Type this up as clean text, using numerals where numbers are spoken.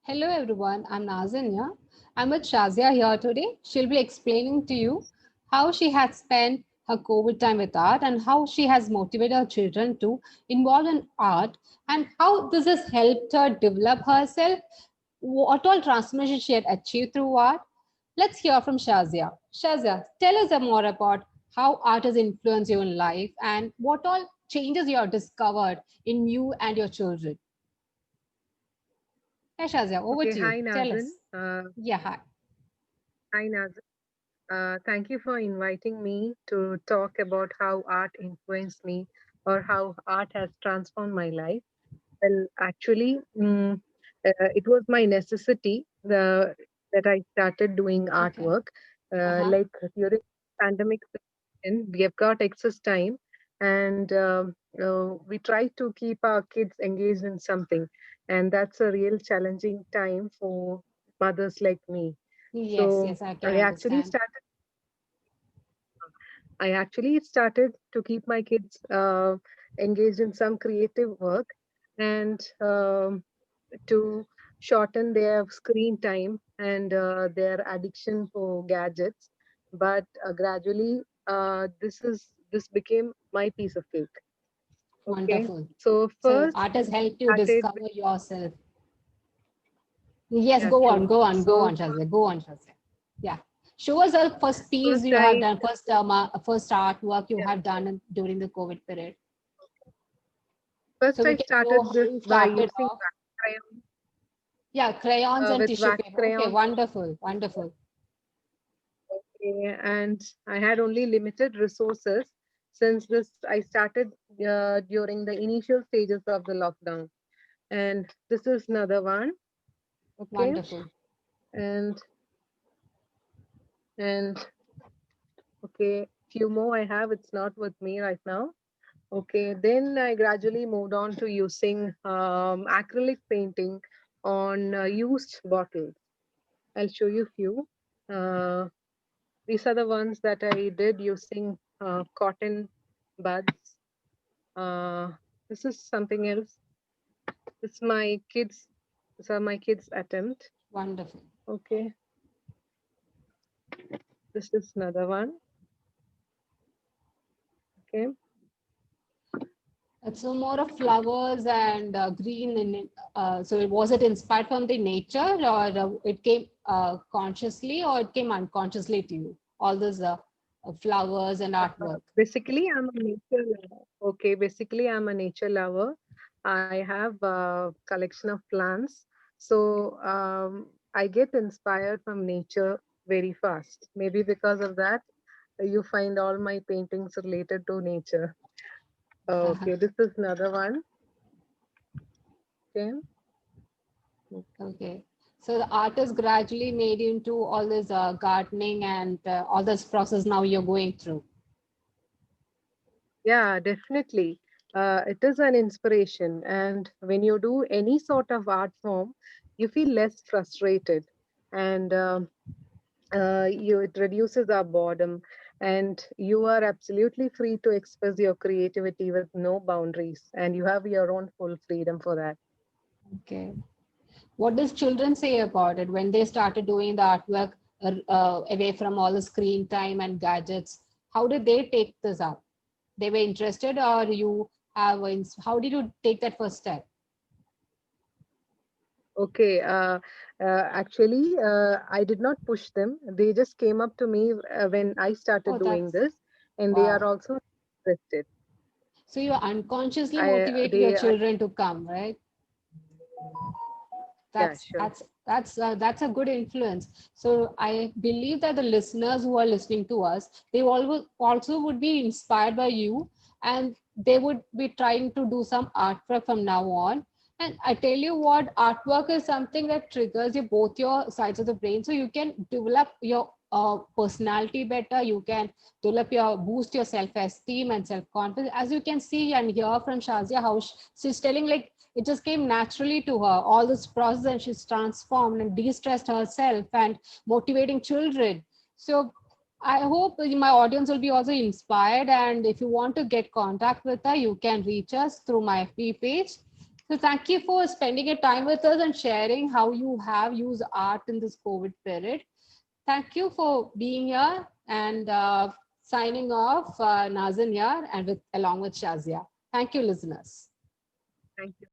Hello everyone, I'm Nazanya. I'm with Shazia here today. She'll be explaining to you how she has spent her COVID time with art and how she has motivated her children to involve in art and how this has helped her develop herself, what all transformation she had achieved through art. Let's hear from Shazia. Shazia, tell us more about how art has influenced you in life and what all changes you have discovered in you and your children. Hey Shazia, over Okay, to you. hi Tell Nazin. us. Yeah, hi. Hi Nazin. Thank you for inviting me to talk about how art influenced me or how art has transformed my life. Well, actually, it was my necessity that I started doing Okay. artwork. Uh-huh. Like during pandemic situation, we have got excess time, and we try to keep our kids engaged in something, and that's a real challenging time for mothers like me. Yes, So yes, I can I actually understand. started. I actually started to keep my kids engaged in some creative work, and to shorten their screen time and their addiction for gadgets. But gradually, this became my piece of cake. Okay, Wonderful. so So first art has helped you started. discover yourself. Yes, Yeah, go on, true. go on, go So on, Shazia. Go on, Shazia. Yeah. Show us the first piece first you have I done, first artwork you yeah, have done during the COVID period. first So we I can know started how this you by started using off. wax crayon Yeah, crayons and with tissue wax paper. Okay, crayons. wonderful, wonderful. And I had only limited resources since this I started during the initial stages of the lockdown. And this is another one. Okay, Wonderful. and and okay, few more I have. It's not with me right now. Okay, then I gradually moved on to using acrylic painting on used bottles. I'll show you few. Uh, these are the ones that I did using cotton buds. Uh, this is something else. This is my kids. These are my kids' attempt. Wonderful. Okay, this is another one. Okay, It's more of flowers and green in it. So was it inspired from the nature or it came consciously or it came unconsciously to you? All those flowers and artwork. basically I'm a nature lover. Okay, basically I'm a nature lover. I have a collection of plants, so I get inspired from nature very fast. Maybe because of that, you find all my paintings related to nature. Okay, this is another one. Okay. Okay. So the art is gradually made into all this gardening and all this process now you're going through. Yeah, definitely. It is an inspiration. And when you do any sort of art form, you feel less frustrated. And it reduces our boredom. And you are absolutely free to express your creativity with no boundaries. And you have your own full freedom for that. Okay. What does children say about it when they started doing the artwork away from all the screen time and gadgets? How did they take this up? They were interested, or you have? How did you take that first step? Okay. Actually, I did not push them. They just came up to me when I started Oh, doing that's this, and they are wow. also interested. So you unconsciously I motivate your they I, children to come, right? yeah, That's sure. that's that's a good influence. So I believe that the listeners who are listening to us, they also would be inspired by you, and they would be trying to do some artwork from now on. And I tell you what, artwork is something that triggers you both your sides of the brain, so you can develop your personality better. You can develop your boost your self-esteem and self-confidence. As you can see and hear from Shazia, how she's telling like it just came naturally to her, all this process, and she's transformed and de-stressed herself and motivating children. So I hope my audience will be also inspired. And if you want to get contact with her, you can reach us through my FB page. So thank you for spending your time with us and sharing how you have used art in this COVID period. Thank you for being here, and signing off, Nazan here and along with Shazia. Thank you, listeners. Thank you.